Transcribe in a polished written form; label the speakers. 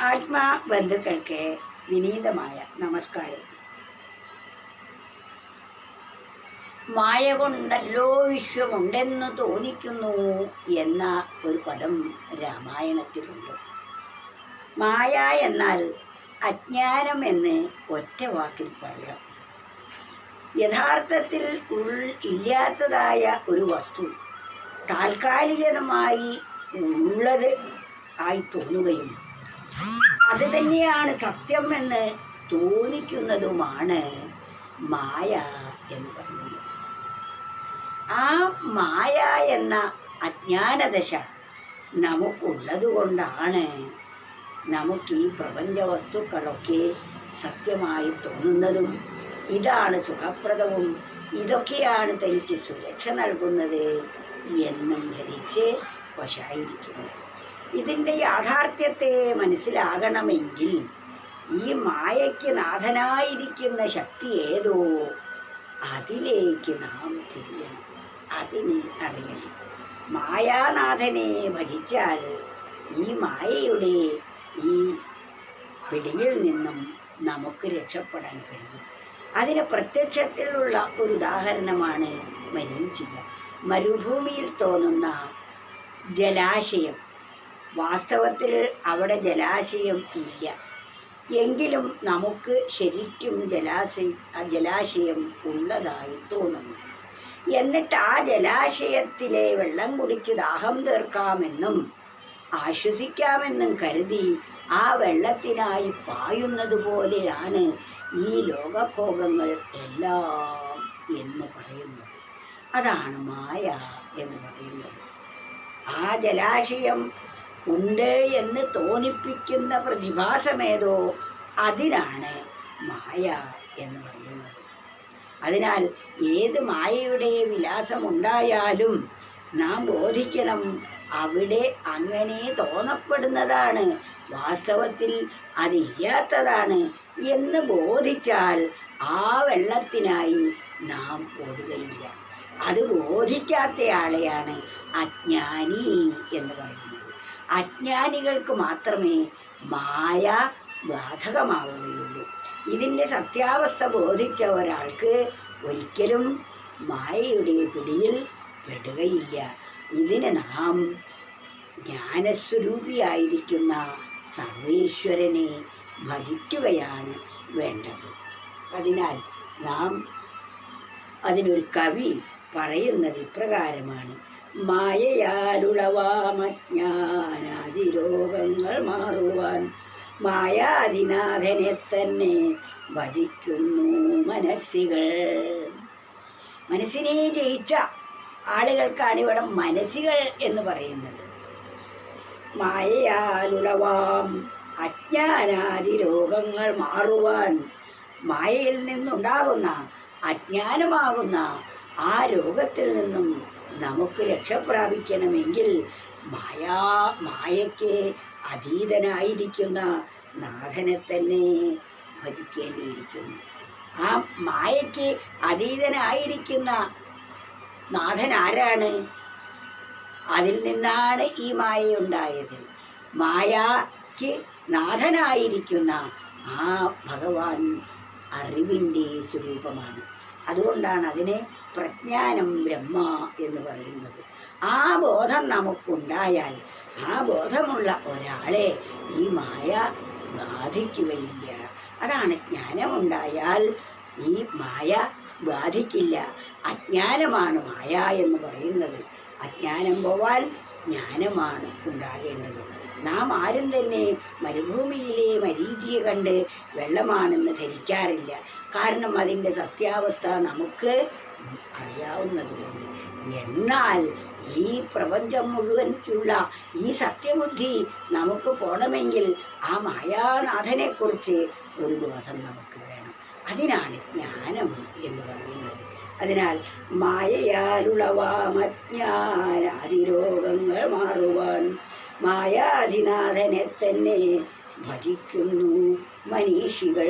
Speaker 1: ആത്മാബന്ധുക്കൾക്ക് വിനീതമായ നമസ്കാരം. മായ കൊണ്ടല്ലോ വിശ്വമുണ്ടെന്ന് തോന്നിക്കുന്നു എന്ന ഒരു പദം രാമായണത്തിലുണ്ട്. മായ എന്നാൽ അജ്ഞാനം എന്ന് ഒറ്റ വാക്കിൽ പറയാം. യഥാർത്ഥത്തിൽ ഇല്ലാത്തതായ ഒരു വസ്തു താൽക്കാലികമായി ഉള്ളത് ആയി തോന്നുകയും അത് തന്നെയാണ് സത്യം എന്ന് തോന്നിക്കുന്നതുമാണ് മായ എന്ന് പറയുന്നത്. ആ മായ എന്ന അജ്ഞാനദശ നമുക്കുള്ളത് കൊണ്ടാണ് നമുക്ക് ഈ പ്രപഞ്ച വസ്തുക്കളൊക്കെ സത്യമായി തോന്നുന്നതും ഇതാണ് സുഖപ്രദവും ഇതൊക്കെയാണ് തനിക്ക് സുരക്ഷ നൽകുന്നത് എന്നും ധരിച്ച് വശായിരിക്കുന്നു. ഇതിൻ്റെ യാഥാർത്ഥ്യത്തെ മനസ്സിലാകണമെങ്കിൽ ഈ മായയ്ക്ക് നാഥനായിരിക്കുന്ന ശക്തി ഏതോ അതിലേക്ക് നാം തിരിയണം, അതിനെ അറിയണം. മായാനാഥനെ ഭജിച്ചാൽ ഈ മായയുടെ ഈ പിടിയിൽ നിന്നും നമുക്ക് രക്ഷപ്പെടാൻ കഴിയും. അതിന് പ്രത്യക്ഷത്തിലുള്ള ഒരു ഉദാഹരണമാണ് മരീചിക. മരുഭൂമിയിൽ തോന്നുന്ന ജലാശയം. വാസ്തവത്തിൽ അവിടെ ജലാശയം ഇല്ല, എങ്കിലും നമുക്ക് ശരിക്കും ജലാശയം ഉള്ളതായി തോന്നുന്നു. എന്നിട്ട് ആ ജലാശയത്തിലെ വെള്ളം കുടിച്ച് ദാഹം തീർക്കാമെന്നും ആശ്വസിക്കാമെന്നും കരുതി ആ വെള്ളത്തിനായി പായുന്നത് പോലെയാണ് ഈ ലോകഭോഗങ്ങൾ എല്ലാം എന്ന് പറയുന്നത്. അതാണ് മായ എന്ന് പറയുന്നത്. ആ ജലാശയം ഉണ്ട് എന്ന് തോന്നിപ്പിക്കുന്ന പ്രതിഭാസമേതോ അതിനാണ് മായ എന്ന് പറയുന്നത്. അതിനാൽ ഏത് മായയുടെ വിലാസമുണ്ടായാലും നാം ബോധിക്കണം, അവിടെ അങ്ങനെ തോന്നപ്പെടുന്നതാണ്, വാസ്തവത്തിൽ അതില്ലാത്തതാണ് എന്ന് ബോധിച്ചാൽ ആ വെള്ളത്തിനായി നാം ഓടുകയില്ല. അത് ബോധിക്കാത്തയാളെയാണ് അജ്ഞാനി എന്ന് പറയുന്നത്. അജ്ഞാനികൾക്ക് മാത്രമേ മായ ബാധകമാവുകയുള്ളൂ. ഇതിൻ്റെ സത്യാവസ്ഥ ബോധിച്ച ഒരാൾക്ക് ഒരിക്കലും മായയുടെ പിടിയിൽ പെടുകയില്ല. ഇതിന് നാം ജ്ഞാനസ്വരൂപിയായിരിക്കുന്ന സർവേശ്വരനെ ഭജിക്കുകയാണ് വേണ്ടത്. അതിനാൽ നാം അതിനൊരു കവി പറയുന്നത് ഇപ്രകാരമാണ്: മായയാലുളവാമജ്ഞാനാദിരോഗങ്ങൾ മാറുവാൻ മായാദിനാഥനെ തന്നെ ഭജിക്കുന്നു മനസ്സികൾ. മനസ്സിനെ ജയിച്ച ആളുകൾക്കാണ് ഇവിടെ മനസ്സികൾ എന്ന് പറയുന്നത്. മായയാലുളവാം അജ്ഞാനാദിരോഗങ്ങൾ മാറുവാൻ, മായയിൽ നിന്നുണ്ടാകുന്ന അജ്ഞാനമാകുന്ന ആ രോഗത്തിൽ നിന്നും നമുക്ക് രക്ഷപ്രാപിക്കണമെങ്കിൽ മായയ്ക്ക് അതീതനായിരിക്കുന്ന നാഥനെ തന്നെ ഭജിക്കേണ്ടിയിരിക്കുന്നു. ആ മായയ്ക്ക് അതീതനായിരിക്കുന്ന നാഥൻ ആരാണ്? അതിൽ നിന്നാണ് ഈ മായ ഉണ്ടായത്. മായയ്ക്ക് നാഥനായിരിക്കുന്ന ആ ഭഗവാൻ അറിവിൻ്റെ സ്വരൂപമാണ്. അതുകൊണ്ടാണ് അതിനെ പ്രജ്ഞാനം ബ്രഹ്മ എന്ന് പറയുന്നത്. ആ ബോധം നമുക്കുണ്ടായാൽ, ആ ബോധമുള്ള ഒരാളെ ഈ മായ ബാധിക്കുകയില്ല. അതാണ് ജ്ഞാനമുണ്ടായാൽ ഈ മായ ബാധിക്കില്ല. അജ്ഞാനമാണ് മായ എന്ന് പറയുന്നത്. അജ്ഞാനം പോവാൻ ജ്ഞാനമാണ് ഉണ്ടാകേണ്ടത്. നാം ആരും തന്നെ മരുഭൂമിയിലെ മരീചിയെ കണ്ട് വെള്ളമാണെന്ന് ധരിക്കാറില്ല. കാരണം അതിൻ്റെ സത്യാവസ്ഥ നമുക്ക് അറിയാവുന്നതുകൊണ്ട്. എന്നാൽ ഈ പ്രപഞ്ചം മുഴുവനുള്ള ഈ സത്യബുദ്ധി നമുക്ക് പോകണമെങ്കിൽ ആ മായാനാഥനെക്കുറിച്ച് ഒരു ബോധം നമുക്ക് വേണം. അതിനാണ് ജ്ഞാനം എന്ന് പറയുന്നത്. അതിനാൽ മായയാലുളവാമജ്ഞാനാദിരോഗങ്ങൾ മാറുവാൻ മായാധിനാഥനെ തന്നെ ഭജിക്കുന്നു മനീഷികൾ.